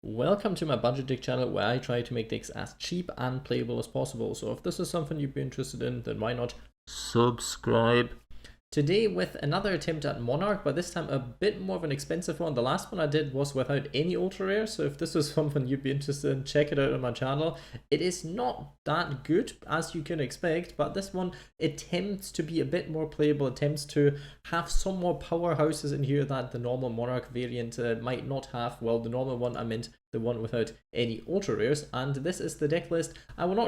Welcome to my budget deck channel where I try to make decks as cheap and playable as possible. So if this is something you'd be interested in, then why not subscribe? Today with another attempt at Monarch, but this time a bit more of an expensive one. The last one I did was without any ultra rare, so if this is something you'd be interested in, check it out on my channel. It is not that good as you can expect, but this one attempts to be a bit more playable, attempts to have some more powerhouses in here that the normal Monarch variant might not have. Well, the normal one, I meant the one without any ultra rares, and this is the deck list. I will not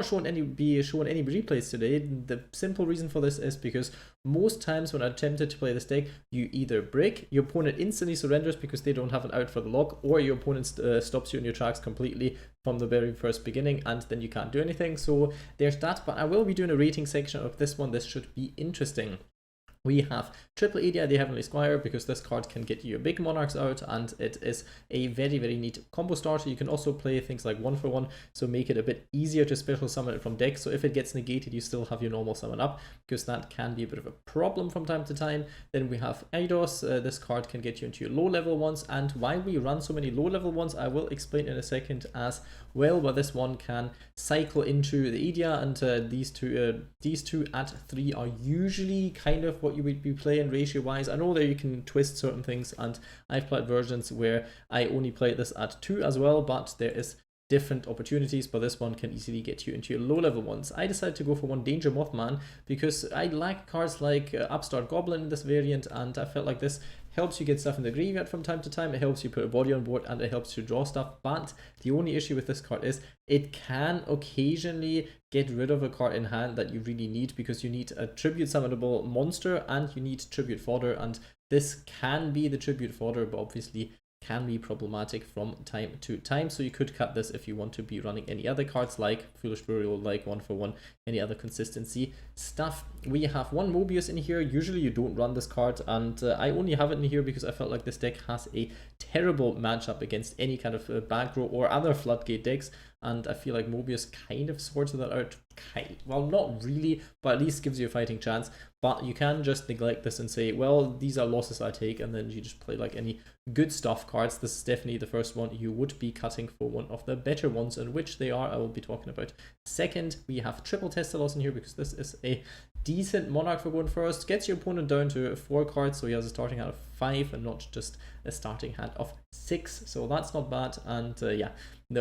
be showing any replays today. The simple reason for this is because most times when I attempted to play this deck, you either break, your opponent instantly surrenders because they don't have an out for the lock, or your opponent stops you in your tracks completely from the very first beginning, and then you can't do anything. So there's that, but I will be doing a rating section of this one. This should be interesting. We have triple Edea, the Heavenly Squire, because this card can get you a big Monarchs out, and it is a very, very neat combo starter. You can also play things like 1-for-1, so make it a bit easier to special summon it from deck. So if it gets negated, you still have your normal summon up, because that can be a bit of a problem from time to time. Then we have Eidos. This card can get you into your low-level ones, and why we run so many low-level ones, I will explain in a second as well. But this one can cycle into the Edea, and these two at 3 are usually kind of what you would be playing ratio wise. I know that you can twist certain things, and I've played versions where I only play this at 2 as well, but there is different opportunities, but this one can easily get you into your low level ones. I decided to go for one Danger Mothman because I like cards like Upstart Goblin in this variant, and I felt like this helps you get stuff in the graveyard from time to time, it helps you put a body on board, and it helps you draw stuff. But the only issue with this card is it can occasionally get rid of a card in hand that you really need, because you need a tribute summonable monster and you need tribute fodder, and this can be the tribute fodder, but obviously can be problematic from time to time. So you could cut this if you want to be running any other cards like Foolish Burial, like 1-for-1, any other consistency stuff. We have one Mobius in here. Usually you don't run this card, and I only have it in here because I felt like this deck has a terrible matchup against any kind of back row or other floodgate decks, and I feel like Mobius kind of sorts that out. Well, not really, but at least gives you a fighting chance. But you can just neglect this and say, well, these are losses I take, and then you just play like any good stuff cards. This is definitely the first one you would be cutting for one of the better ones, and which they are, I will be talking about. Second, we have triple Thestalos in here because this is a decent Monarch for going first. Gets your opponent down to 4 cards, so he has a starting hand of 5 and not just a starting hand of 6, so that's not bad. And yeah,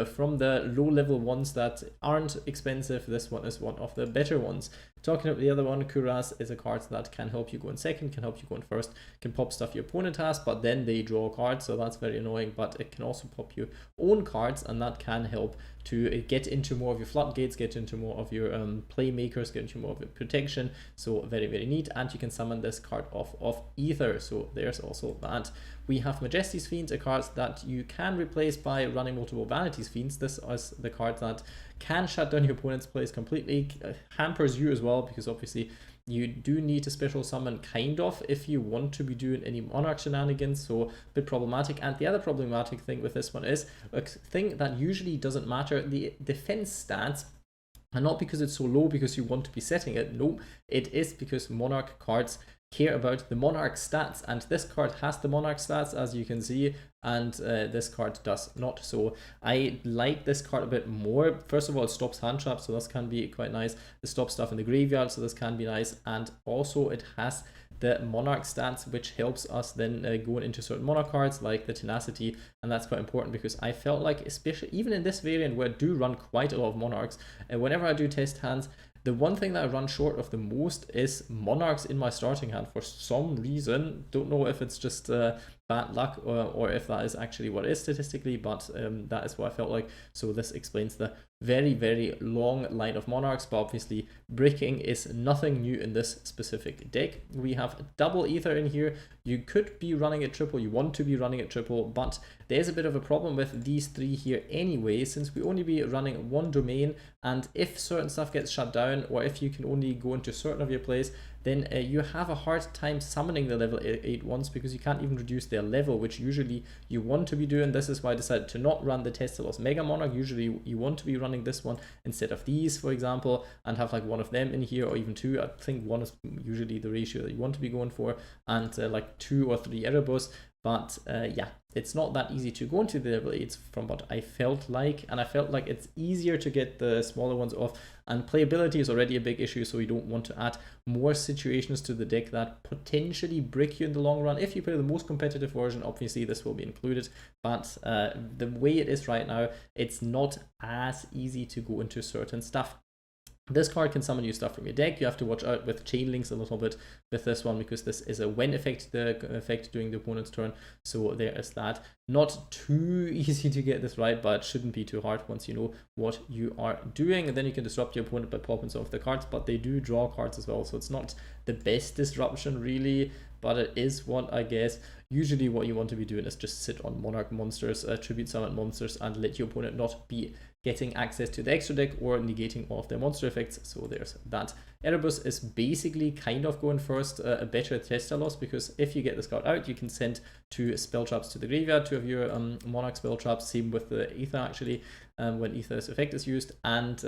from the low level ones that aren't expensive, this one is one of the better ones. Talking about the other one, Kuraz is a card that can help you go in second, can help you go in first, can pop stuff your opponent has, but then they draw cards, so that's very annoying. But it can also pop your own cards, and that can help to get into more of your floodgates, get into more of your playmakers, get into more of your protection. So very, very neat. And you can summon this card off of Ehther, so there's also that. We have Majesty's Fiend, a card that you can replace by running multiple Vanity's Fiends. This is the card that can shut down your opponent's plays completely, hampers you as well, because obviously you do need to special summon kind of if you want to be doing any Monarch shenanigans, so a bit problematic. And the other problematic thing with this one is a thing that usually doesn't matter. The defense stats, and not because it's so low because you want to be setting it, no, it is because Monarch cards care about the Monarch stats, and this card has the Monarch stats, as you can see, and this card does not. So I like this card a bit more. First of all, it stops hand traps, so this can be quite nice. It stops stuff in the graveyard, so this can be nice. And also it has the Monarch stats, which helps us then going into certain Monarch cards like the Tenacity, and that's quite important because I felt like, especially even in this variant where I do run quite a lot of Monarchs, and whenever I do test hands, the one thing that I run short of the most is Monarchs in my starting hand for some reason. Don't know if it's just bad luck or if that is actually what it is statistically, but that is what I felt like. So this explains the very, very long line of Monarchs, but obviously breaking is nothing new in this specific deck. We have double Ehther in here. You could be running it triple, you want to be running it triple, but there's a bit of a problem with these 3 here anyway, since we only be running 1 domain, and if certain stuff gets shut down, or if you can only go into certain of your plays, then you have a hard time summoning the level 8 ones, because you can't even reduce their level, which usually you want to be doing. This is why I decided to not run the Thestalos Mega Monarch. Usually you want to be running this one instead of these, for example, and have like one of them in here, or even 2. I think 1 is usually the ratio that you want to be going for, and like 2 or 3 Erebus. But yeah, it's not that easy to go into the level 8s from what I felt like, and I felt like it's easier to get the smaller ones off, and playability is already a big issue, so you don't want to add more situations to the deck that potentially brick you in the long run. If you play the most competitive version, obviously this will be included, but the way it is right now, it's not as easy to go into certain stuff. This card can summon you stuff from your deck. You have to watch out with chain links a little bit with this one, because this is a when effect, the effect during the opponent's turn. So there is that. Not too easy to get this right, but it shouldn't be too hard once you know what you are doing. And then you can disrupt your opponent by popping some of the cards, but they do draw cards as well. So it's not the best disruption really, but it is what I guess. Usually what you want to be doing is just sit on Monarch monsters, tribute summon monsters, and let your opponent not be getting access to the extra deck or negating all of their monster effects. So there's that. Erebus is basically kind of going first, a better Thestalos, because if you get this card out, you can send 2 spell traps to the graveyard, 2 of your Monarch spell traps, same with the Ehther actually, when Ehther's effect is used, and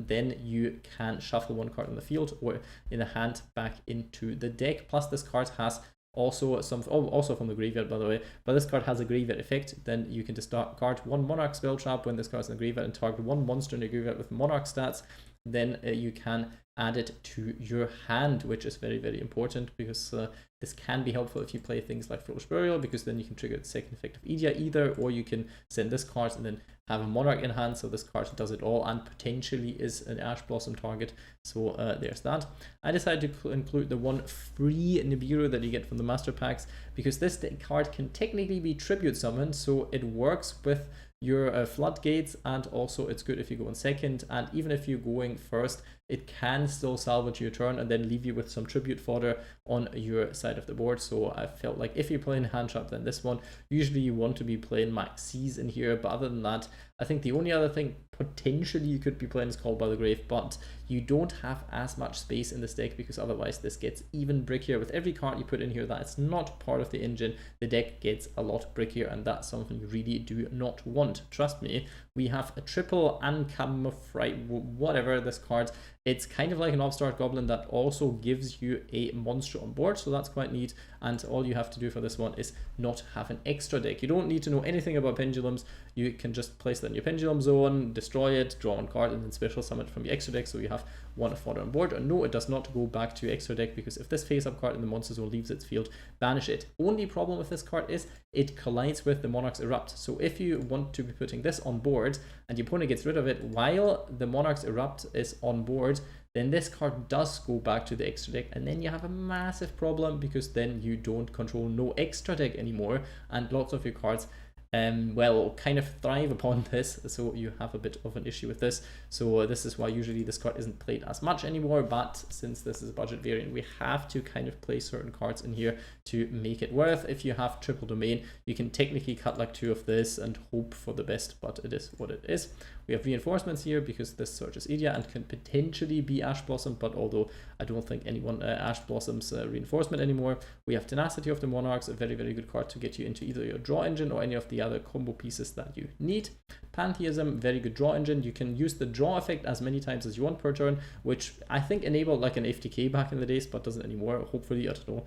then you can shuffle 1 card on the field or in the hand back into the deck. Plus this card has also some, also from the graveyard by the way, but this card has a graveyard effect. Then you can discard 1 Monarch spell trap when this card's in the graveyard and target 1 monster in the graveyard with Monarch stats. Then you can add it to your hand, which is very, very important, because this can be helpful if you play things like Foolish Burial, because then you can trigger the second effect of Edea either, or you can send this card and then have a Monarch in hand, so this card does it all and potentially is an Ash Blossom target. So there's that. I decided to include the 1 free Nibiru that you get from the Master Packs, because this card can technically be tribute summoned, so it works with your floodgates, and also it's good if you go in second, and even if you're going first, it can still salvage your turn and then leave you with some tribute fodder on your side of the board. So I felt like if you're playing hand trap, then this one, usually you want to be playing Maxis in here, but other than that, I think the only other thing potentially you could be playing is Called by the Grave, but you don't have as much space in this deck, because otherwise this gets even brickier. With every card you put in here that is not part of the engine, the deck gets a lot brickier, and that's something you really do not want. Trust me, we have a triple Anchamoufrite, whatever this card. It's kind of like an Upstart Goblin that also gives you a monster on board, so that's quite neat. And all you have to do for this one is not have an extra deck. You don't need to know anything about pendulums. You can just place that in your pendulum zone, destroy it, draw 1 card, and then special summon it from your extra deck, so you have 1 fodder on board. And no, it does not go back to your extra deck, because if this face-up card in the monster zone leaves its field, banish it. Only problem with this card is it collides with the Monarchs Erupt. So if you want to be putting this on board and your opponent gets rid of it while the Monarchs Erupt is on board, then this card does go back to the extra deck, and then you have a massive problem, because then you don't control no extra deck anymore, and lots of your cards well, kind of thrive upon this, so you have a bit of an issue with this. So this is why usually this card isn't played as much anymore, but since this is a budget variant, we have to kind of play certain cards in here to make it worth. If you have triple domain, you can technically cut like 2 of this and hope for the best, but it is what it is. We have reinforcements here, because this searches Edea and can potentially be Ash Blossom, but although I don't think anyone Ash Blossoms reinforcement anymore. We have Tenacity of the Monarchs, a very, very good card to get you into either your draw engine or any of the other combo pieces that you need. Pantheism, very good draw engine. You can use the draw effect as many times as you want per turn, which I think enabled like an FTK back in the days, but doesn't anymore, hopefully, I don't know.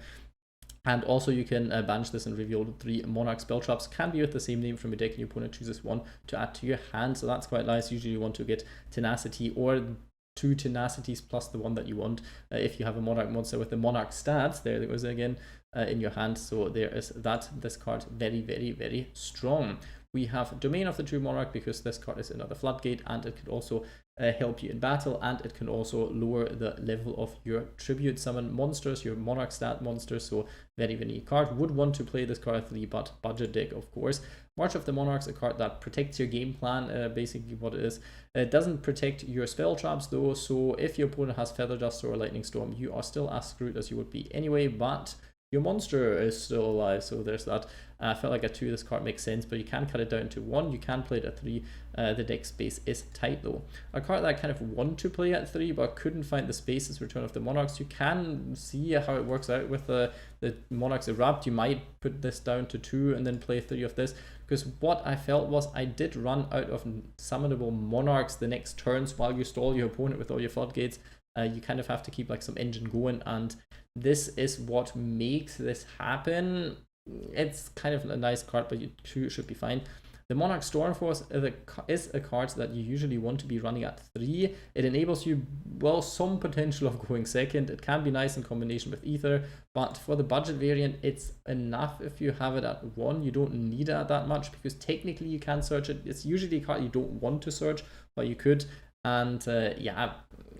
And also you can banish this and reveal 3 Monarch spell traps. Can be with the same name from your deck, and your opponent chooses 1 to add to your hand, so that's quite nice. Usually you want to get Tenacity or 2 Tenacities plus the one that you want. If you have a Monarch monster with the Monarch stats, there it goes again, in your hand. So there is that. This card very, very, very strong. We have Domain of the True Monarch, because this card is another floodgate, and it could also help you in battle, and it can also lower the level of your tribute summon monsters, your Monarch stat monsters. So very, very neat card. Would want to play this card at 3, but budget deck, of course. March of the Monarchs, a card that protects your game plan, basically what it is. It doesn't protect your spell traps though, so if your opponent has Feather Duster or Lightning Storm, you are still as screwed as you would be anyway, but your monster is still alive, so there's that. I felt like at 2 this card makes sense, but you can cut it down to 1. You can play it at 3. The deck space is tight though. A card that I kind of want to play at 3 but couldn't find the space is Return of the Monarchs. You can see how it works out with the Monarchs Erupt. You might put this down to 2 and then play 3 of this, because what I felt was I did run out of summonable Monarchs the next turns while you stall your opponent with all your floodgates. You kind of have to keep like some engine going, and this is what makes this happen. it's kind of a nice card, but two should be fine. The Monarchs Stormforth is a card that you usually want to be running at 3. It enables you, well, some potential of going second. It can be nice in combination with Ehther, but for the budget variant, it's enough if you have it at 1. You don't need it at that much, because technically you can search it. It's usually a card you don't want to search, but you could. And yeah,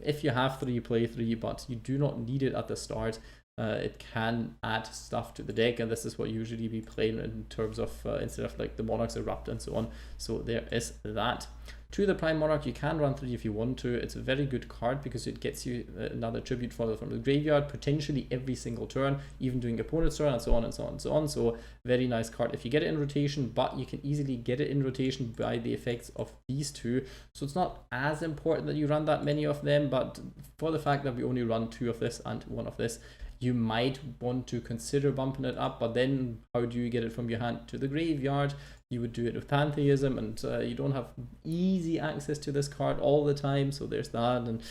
if you have 3, play 3, but you do not need it at the start. It can add stuff to the deck, and this is what usually be playing in terms of instead of like the Monarchs Erupt and so on. So there is that. To the Prime Monarch, you can run 3 if you want to. It's a very good card because it gets you another tribute fodder from the graveyard, potentially every single turn, even doing opponent's turn, and so on and so on and so on. So very nice card if you get it in rotation, but you can easily get it in rotation by the effects of these two. So it's not as important that you run that many of them, but for the fact that we only run 2 of this and 1 of this, you might want to consider bumping it up. But then how do you get it from your hand to the graveyard? You would do it with Pantheism, and you don't have easy access to this card all the time, so there's that. And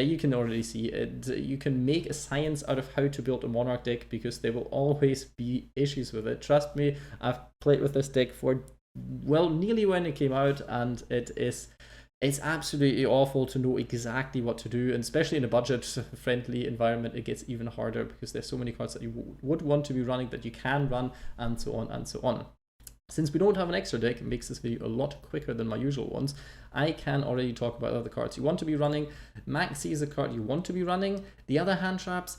you can already see it. You can make a science out of how to build a Monarch deck, because there will always be issues with it. Trust me, I've played with this deck for, well, nearly when it came out, and it's absolutely awful to know exactly what to do, and especially in a budget-friendly environment, it gets even harder because there's so many cards that you would want to be running that you can run, and so on and so on. Since we don't have an extra deck, it makes this video a lot quicker than my usual ones. I can already talk about other cards you want to be running. Maxi is a card you want to be running. The other hand traps,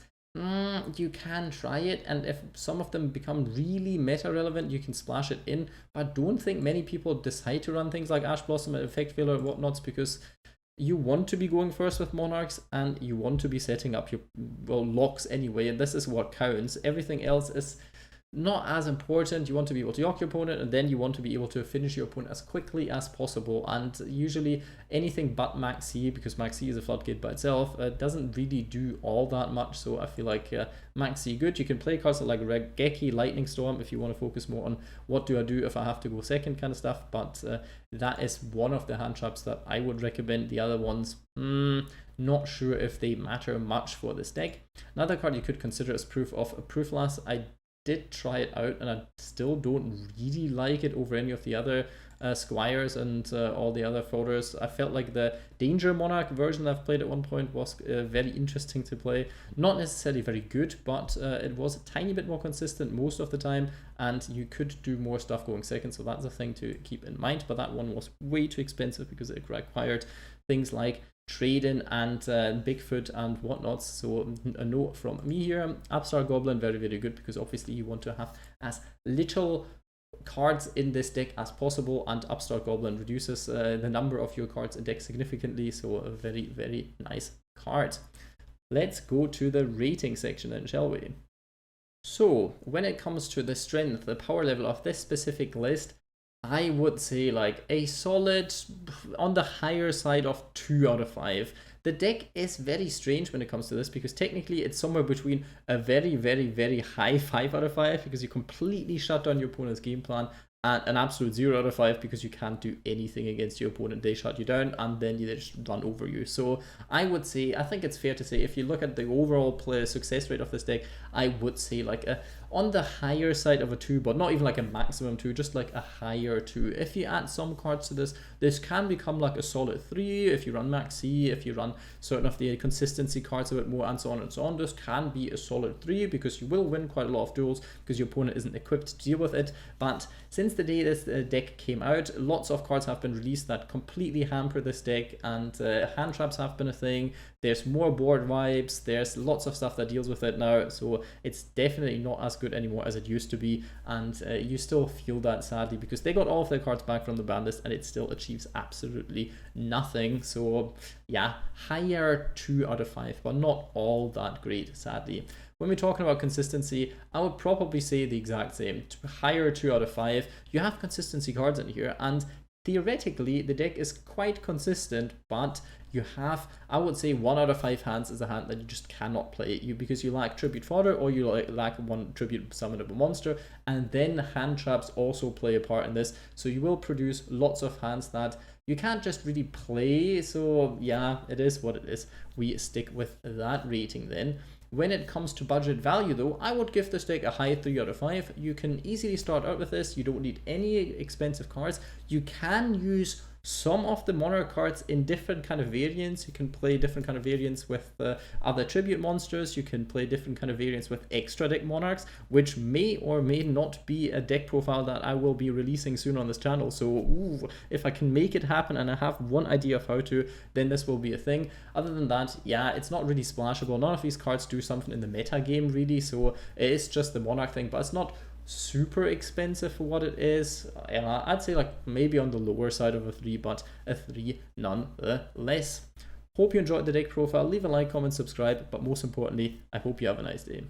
you can try it, and if some of them become really meta relevant, you can splash it in. But I don't think many people decide to run things like Ash Blossom and Effect Failure and whatnots, because you want to be going first with Monarchs, and you want to be setting up your, well, locks anyway, and this is what counts. Everything else is not as important. You want to be able to yoke your opponent, and then you want to be able to finish your opponent as quickly as possible. And usually anything but Maxi, because Maxi is a floodgate by itself, doesn't really do all that much. So I feel like Maxi good. You can play cards like Regeki, Lightning Storm if you want to focus more on what do I do if I have to go second kind of stuff. But that is one of the hand traps that I would recommend. The other ones, not sure if they matter much for this deck. Another card you could consider is Proof of Proofless. I did try it out, and I still don't really like it over any of the other Squires and all the other folders. I felt like the Danger Monarch version I've played at one point was very interesting to play. Not necessarily very good, but it was a tiny bit more consistent most of the time, and you could do more stuff going second, so that's a thing to keep in mind. But that one was way too expensive because it required things like trading and Bigfoot and whatnot. So a note from me here: Upstart Goblin, very, very good, because obviously you want to have as little cards in this deck as possible, and Upstart Goblin reduces the number of your cards in deck significantly, so a very, very nice card. Let's go to the rating section then, shall we? So when it comes to the strength, the power level of this specific list, I would say like a solid, on the higher side of 2 out of 5. The deck is very strange when it comes to this, because technically it's somewhere between a very, very, very high 5 out of 5, because you completely shut down your opponent's game plan, and an absolute 0 out of 5 because you can't do anything against your opponent. They shut you down and then they just run over you. So I would say, I think it's fair to say, if you look at the overall play success rate of this deck, I would say like on the higher side of a 2, but not even like a maximum 2, just like a higher 2. If you add some cards to this, this can become like a solid 3 if you run Maxi, if you run certain of the consistency cards a bit more, and so on and so on. This can be a solid 3 because you will win quite a lot of duels because your opponent isn't equipped to deal with it. But since the day this deck came out, lots of cards have been released that completely hamper this deck, and hand traps have been a thing. There's more board vibes, there's lots of stuff that deals with it now, so it's definitely not as good anymore as it used to be, and you still feel that, sadly, because they got all of their cards back from the ban list and it still achieves absolutely nothing. So yeah, higher 2 out of 5, but not all that great, sadly. When we're talking about consistency, I would probably say the exact same. Higher 2 out of 5. You have consistency cards in here, and theoretically the deck is quite consistent, but you have, I would say, 1 out of 5 hands is a hand that you just cannot play because you lack tribute fodder, or you lack one tribute summonable monster, and then hand traps also play a part in this. So you will produce lots of hands that you can't just really play. So yeah, it is what it is. We stick with that rating then. When it comes to budget value though, I would give this deck a high 3 out of 5. You can easily start out with this. You don't need any expensive cards. You can use some of the Monarch cards in different kind of variants. You can play different kind of variants with other tribute monsters. You can play different kind of variants with extra deck Monarchs, which may or may not be a deck profile that I will be releasing soon on this channel. So if I can make it happen and I have one idea of how to, then this will be a thing. Other than that, yeah, it's not really splashable. None of these cards do something in the meta game really, so it is just the Monarch thing, but it's not super expensive for what it is. I'd say like maybe on the lower side of a 3, but a 3 nonetheless. Hope you enjoyed the deck profile. Leave a like, comment, subscribe, but most importantly, I hope you have a nice day.